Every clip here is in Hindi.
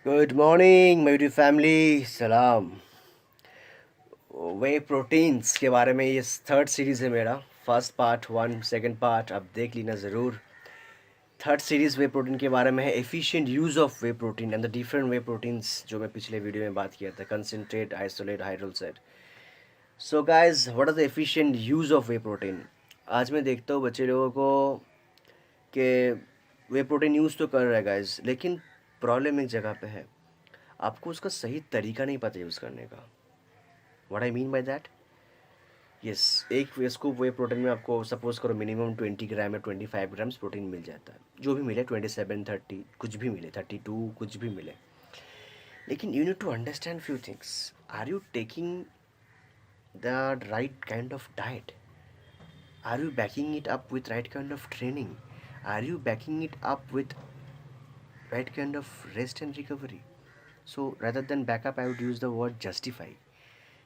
गुड मॉर्निंग मेरी फैमिली, सलाम। वे प्रोटीन्स के बारे में ये थर्ड सीरीज़ है मेरा। First part one, second part आप देख लेना ज़रूर। थर्ड सीरीज़ वे प्रोटीन के बारे में है, efficient use of whey protein and the different whey proteins, जो मैं पिछले वीडियो में बात किया था, concentrate, isolate, hydrolyte. So guys, what are the efficient use of whey protein. आज मैं देखता हूँ बच्चे लोगों को कि वे प्रोटीन यूज़ तो कर रहे हैं गाइस, लेकिन प्रॉब्लम एक जगह पे है, आपको उसका सही तरीका नहीं पता यूज़ करने का। What I mean by that, yes, एक स्कूप वे प्रोटीन में आपको सपोज करो मिनिमम 20 ग्राम या 25 ग्राम्स प्रोटीन मिल जाता है। जो भी मिले, 27, 30, कुछ भी मिले, 32, कुछ भी मिले। लेकिन you need to understand few things. Are you taking the right kind of diet? Are you backing it up with right kind of training? Are you backing it up with right kind of rest and recovery? So rather then backup, I would use the word justify.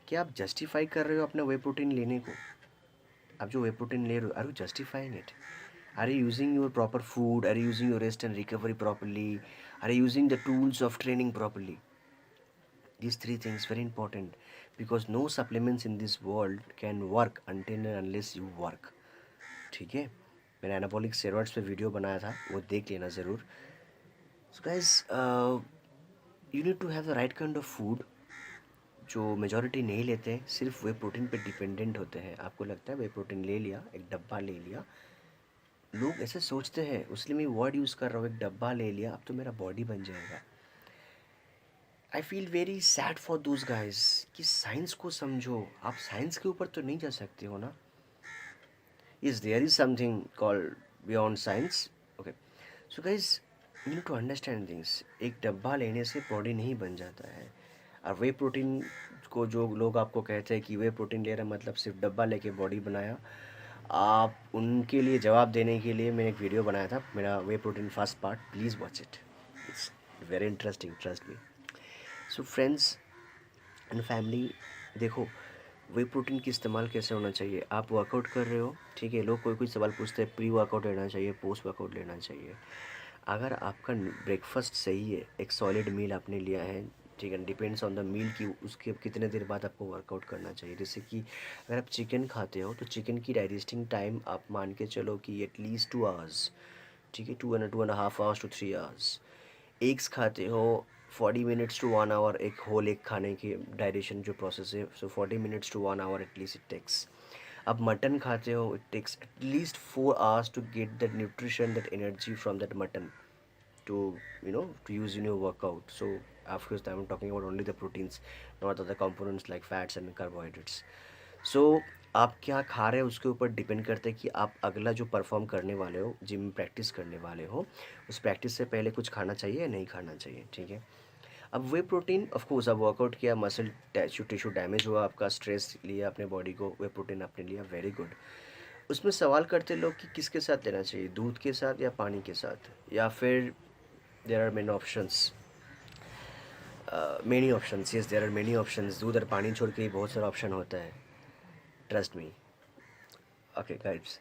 क्या आप जस्टिफाई कर रहे हो अपना वे प्रोटीन लेने को? आप जो वे प्रोटीन ले रहे हो, are you justifying it? Are you using your proper food? Are you using your rest and recovery properly? Are you using the tools of training properly? These three things very important, because no supplements in this world can work until and unless you work. ठीक है, मैंने एनाबॉलिक स्टेरॉइड्स पे वीडियो बनाया था, वो देख लेना ज़रूर। So guys, you need to have the right kind of food. जो मेजॉरिटी नहीं लेते हैं, सिर्फ वे प्रोटीन पे डिपेंडेंट होते हैं। आपको लगता है वे प्रोटीन ले लिया, एक डब्बा ले लिया, लोग ऐसे सोचते हैं, उसलिए मैं वर्ड यूज़ कर रहा हूँ, एक डब्बा ले लिया अब तो मेरा बॉडी बन जाएगा। I feel very sad for those guys कि साइंस को समझो। आप साइंस के ऊपर तो नहीं जा सकते हो ना। Is there is something called beyond science. Okay, so guys, you need to understand things. एक डब्बा लेने से बॉडी नहीं बन जाता है। और वे प्रोटीन को जो लोग आपको कहते हैं कि वे प्रोटीन ले रहा मतलब सिर्फ डब्बा लेके बॉडी बनाया, आप उनके लिए जवाब देने के लिए मैंने एक वीडियो बनाया था, मेरा whey protein first part, please watch it, it's very interesting, trust me. So friends and family, देखो, वे प्रोटीन की इस्तेमाल कैसे होना चाहिए। आप वर्कआउट कर रहे हो, ठीक है, लोग कोई कोई सवाल पूछते हैं, प्री वर्कआउट लेना चाहिए, पोस्ट वर्कआउट लेना चाहिए। अगर आपका ब्रेकफास्ट सही है, एक सॉलिड मील आपने लिया है, ठीक है, डिपेंड्स ऑन द मील की उसके कितने देर बाद आपको वर्कआउट करना चाहिए। जैसे कि अगर आप चिकन खाते हो तो चिकन की डाइजेस्टिंग टाइम आप मान के चलो कि एटलीस्ट 2 आवर्स, ठीक है, 2 and 2.5 hours to 3 hours. Eggs खाते हो, 40 minutes to 1 hour एक होल एग खाने की डाइजेशन जो प्रोसेस है, so 40 minutes to 1 hour at least it takes. अब मटन खाते हो, it takes at least 4 hours to get that nutrition, that energy from that mutton to, to use in your workout. So of course I'm talking about only the proteins, not other components like fats and carbohydrates. So आप क्या खा रहे हो उसके ऊपर डिपेंड करता है कि आप अगला जो परफॉर्म करने वाले हो, जिम में प्रैक्टिस करने वाले हो, उस प्रैक्टिस से पहले कुछ खाना चाहिए या नहीं खाना चाहिए, ठीक है। अब वे प्रोटीन, ऑफ कोर्स आप वर्कआउट किया, मसल टिश्यू टिश्यू डैमेज हुआ, आपका स्ट्रेस लिया अपने बॉडी को, वे प्रोटीन आपने लिया, वेरी गुड। उसमें सवाल करते लोग कि किसके साथ लेना चाहिए, दूध के साथ या पानी के साथ, या फिर there are many options. Many options, yes, there are many options. दूध और पानी छोड़ के ही बहुत सारा ऑप्शन होता है, ट्रस्ट मी। ओके गाइड्स,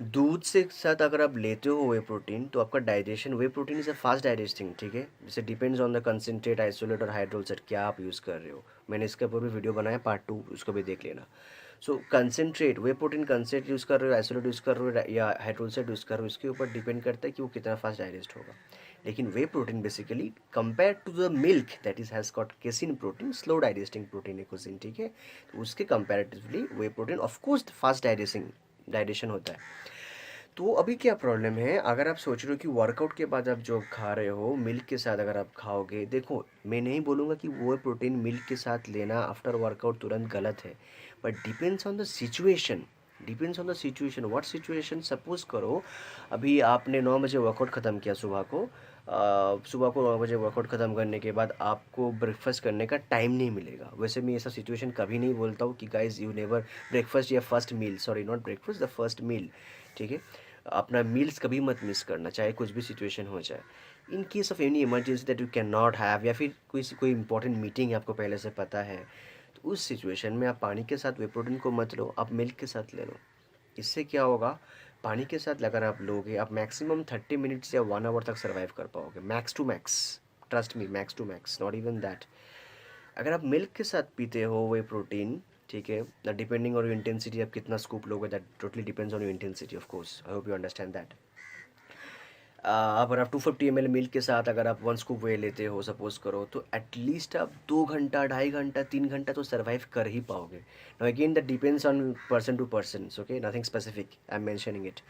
दूध से साथ अगर आप लेते हो वे प्रोटीन, तो आपका digestion, way protein is a fast digesting, ठीक है। जैसे depends on the concentrate, isolate और हाइड्रोलाइट क्या आप यूज़ कर रहे हो। मैंने इसके ऊपर भी वीडियो बनाया, पार्ट 2, उसको भी देख लेना। सो कंसनट्रेट, वे प्रोटीन कंसनट्रेट यूज़ कर रहे हो, आइसोलेट यूज़ कर रहे हो या हाइड्रोलाइट यूज़ कर रहे हो, इसके ऊपर डिपेंड करता है कि वो कितना फास्ट डाइजेस्ट होगा। लेकिन whey protein basically compare to the milk that is has got casein protein, slow digesting protein है कुजिन, ठीक है। तो उसके comparatively whey protein of course fast digestion होता है। तो अभी क्या प्रॉब्लम है, अगर आप सोच रहे हो कि वर्कआउट के बाद आप जो खा रहे हो मिल्क के साथ अगर आप खाओगे, देखो मैं नहीं बोलूँगा कि वो प्रोटीन मिल्क के साथ लेना आफ्टर वर्कआउट तुरंत गलत है, but depends on the situation. Depends on the situation, what situation. Suppose करो अभी आपने 9 बजे वर्कआउट ख़त्म किया सुबह को, सुबह को 9 बजे वर्कआउट ख़त्म करने के बाद आपको ब्रेकफास्ट करने का टाइम नहीं मिलेगा। वैसे मैं ऐसा सिचुएशन कभी नहीं बोलता हूँ कि गाइज यू नेवर ब्रेकफास्ट या first meal, sorry not breakfast, the first meal, ठीक है। अपना मील्स कभी मत मिस करना, चाहे कुछ भी सिचुएशन हो जाए। In case of any emergency that you can not have, या फिर कोई इंपॉर्टेंट मीटिंग है आपको पहले से पता है, तो उस सिचुएशन में आप पानी के साथ वे प्रोटीन को मत लो, आप मिल्क के साथ ले लो। इससे क्या होगा, पानी के साथ अगर आप लोगे, आप मैक्सिमम 30 मिनट्स या 1 आवर तक सर्वाइव कर पाओगे, max to max. Trust me, max to max, not even that. अगर आप मिल्क के साथ पीते हो वे प्रोटीन, ठीक है, the depending on your intensity, आप कितना स्कूप लोगे, that totally depends on your intensity of course, I hope you understand that. अगर आप 250 ml मिल्क के साथ अगर आप 1 स्कूप वे लेते हो सपोज करो, तो एटलीस्ट आप 2 घंटा, 2.5 घंटा, 3 घंटा तो सर्वाइव कर ही पाओगे। Now again that depends on person to person, okay, nothing specific, I am mentioning it.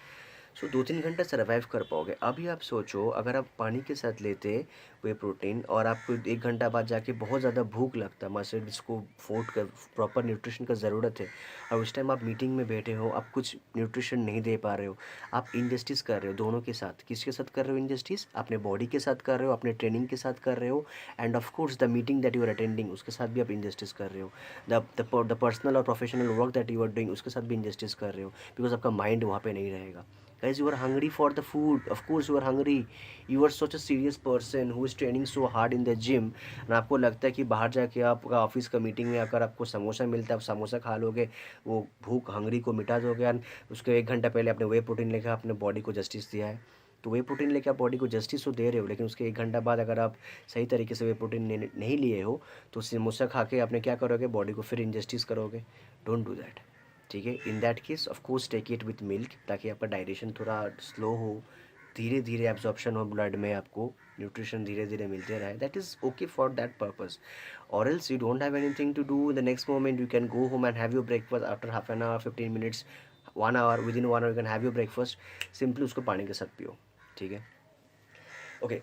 So 2-3 घंटा सर्वाइव कर पाओगे। अभी आप सोचो अगर आप पानी के साथ लेते वे प्रोटीन और आपको 1 घंटा बाद जाके बहुत ज़्यादा भूख लगता, मसल्स को फूड का प्रॉपर न्यूट्रिशन का ज़रूरत है, और उस टाइम आप मीटिंग में बैठे हो, आप कुछ न्यूट्रिशन नहीं दे पा रहे हो, आप इंजस्टिस कर रहे हो दोनों के साथ। किसके साथ कर रहे हो इंजस्टिस? अपने बॉडी के साथ कर रहे हो, अपने ट्रेनिंग के साथ कर रहे हो, and of course the meeting that you are attending उसके साथ भी आप इंजस्टिस कर रहे हो। द पर्सनल और professional work that you are doing उसके साथ भी इंजस्टिस कर रहे हो, बिकॉज आपका माइंड वहाँ पे नहीं रहेगा। Guys, you are hungry for the food. Of course, you are hungry. You are such a serious person who is training so hard in the gym. और आपको लगता है कि बाहर जाके आपका ऑफिस का मीटिंग में अगर आपको समोसा मिलता है, आप समोसा खा लोगे, वो भूख हंगरी को मिटा दोगे, और उसके 1 घंटा पहले आपने वे प्रोटीन लेकर अपने बॉडी को जस्टिस दिया है। तो वे प्रोटीन लेकर आप बॉडी को जस्टिस तो दे रहे हो, लेकिन उसके 1 घंटा बाद अगर आप सही तरीके से वे प्रोटीन नहीं लिए हो, तो समोसा खा के आपने क्या करोगे? बॉडी को फिर इंजस्टिस करोगे। डोंट डू दैट, ठीक है। In that case of course take it with milk, ताकि आपका डाइजेशन थोड़ा स्लो हो, धीरे धीरे एब्जॉर्प्शन हो ब्लड में, आपको न्यूट्रिशन धीरे धीरे मिलते रहे, that is okay for that purpose. और else you don't have anything to do in the next moment, you can go home and have your breakfast after half an hour, 15 minutes, 1 hour, with in 1 hour you can have your breakfast. Simply उसको पानी के साथ पियो, ठीक है। ओके,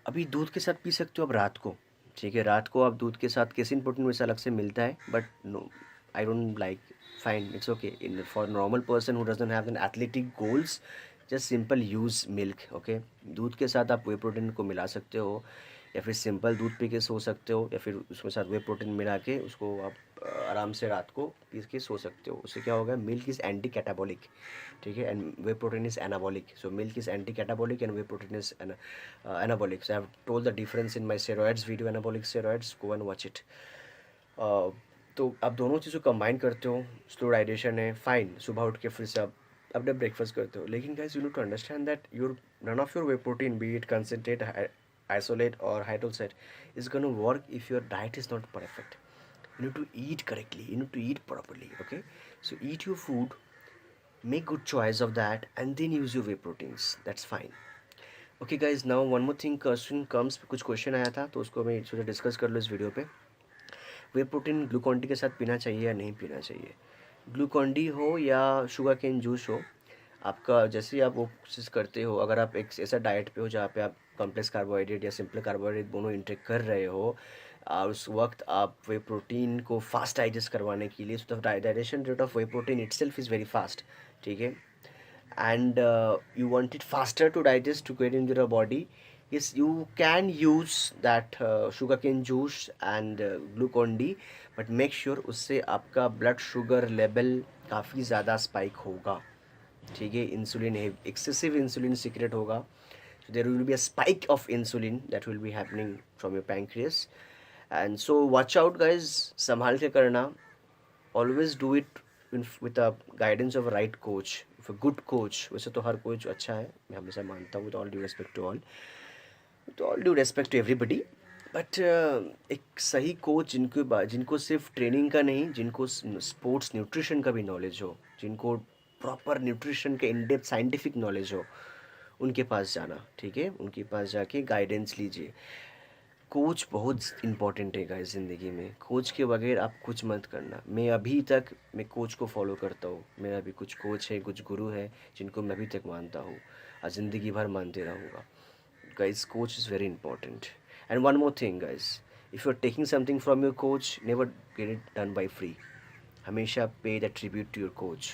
अभी दूध के साथ पी सकते हो आप रात को, ठीक है। रात को आप दूध के साथ केसिन प्रोटीन वैसे अलग से मिलता है, but no, I don't like, fine, it's okay in for normal person who doesn't have an athletic goals, just simple use milk, okay. दूध के साथ आप वे प्रोटीन को मिला सकते हो, या फिर सिंपल दूध पी के सो सकते हो, या फिर उसके साथ वे प्रोटीन मिला के उसको आप आराम से रात को पी के सो सकते हो। उससे क्या होगा? मिल्क इज़ एंटी कैटाबॉलिक, ठीक है, and way protein is anabolic. So milk is anti catabolic and way protein is anabolic. So I have told the difference in my steroids video, anabolic steroids, go and watch it. तो आप दोनों चीज़ों को कंबाइन करते हो, स्लो डाइजेशन है, फाइन, सुबह उठ के फिर से आप अपने ब्रेकफास्ट करते हो, लेकिन guys you need to understand that your none of your whey protein, be it concentrate, isolate or hydroxide, is going to work if your diet is not perfect. You need to eat correctly, you need to eat properly, okay? So eat your food, make good choice of that, and then use your whey proteins, that's fine. Okay guys, now one more thing, question comes, कुछ क्वेश्चन आया था तो उसको मैं सोचा डिस्कस कर लो इस वीडियो पे। वे प्रोटीन ग्लूकॉन डी के साथ पीना चाहिए या नहीं पीना चाहिए? ग्लूकॉन डी हो या शुगर केन जूस हो, आपका जैसे आप वो कोशिश करते हो, अगर आप एक ऐसा डाइट पे हो जहाँ पे आप कॉम्प्लेक्स कार्बोहाइड्रेट या सिंपल कार्बोहाइड्रेट दोनों इंटेक कर रहे हो, उस वक्त आप वे प्रोटीन को फास्ट डाइजेस्ट करवाने के लिए, तो digestion rate of whey protein itself is very fast, ठीक है, and you want it faster to digest, to get into your body, yes, you can use that sugarcane juice and glucon D, but make sure उससे आपका ब्लड शुगर लेवल काफ़ी ज़्यादा स्पाइक होगा, ठीक है। इंसुलिन एक्सेसिव इंसुलिन सीक्रेट होगा, so there will be a spike of insulin that will be happening from your pancreas, and so watch out guys, संभाल के करना, always do it with a guidance of a right coach, with a good coach। वैसे तो हर कोच अच्छा है, मैं हमेशा मानता हूँ, with all due respect to all, with all due respect to everybody, but एक सही कोच जिनको सिर्फ ट्रेनिंग का नहीं, जिनको स्पोर्ट्स न्यूट्रिशन का भी नॉलेज हो, जिनको प्रॉपर न्यूट्रिशन के इन डेप्थ साइंटिफिक नॉलेज हो, उनके पास जाना, ठीक है, उनके पास जाके गाइडेंस लीजिए। कोच बहुत इंपॉर्टेंट है गाइस ज़िंदगी में, कोच के बगैर आप कुछ मत करना। मैं अभी तक मैं कोच को फॉलो करता हूँ, मेरा भी कुछ कोच है, कुछ गुरु है जिनको मैं अभी तक मानता हूँ और ज़िंदगी भर मानते रहूँगा। Guys, coach is very important. And one more thing guys, if you are taking something from your coach, never get it done by free. हमेशा pay that tribute to your coach,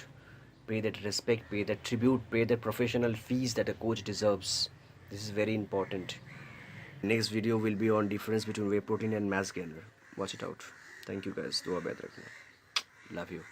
pay that respect, pay that tribute, pay the professional fees that a coach deserves. This is very important. Next video will be on difference between whey protein and mass gainer. Watch it out. Thank you guys. Dua baid rakhna. Love you.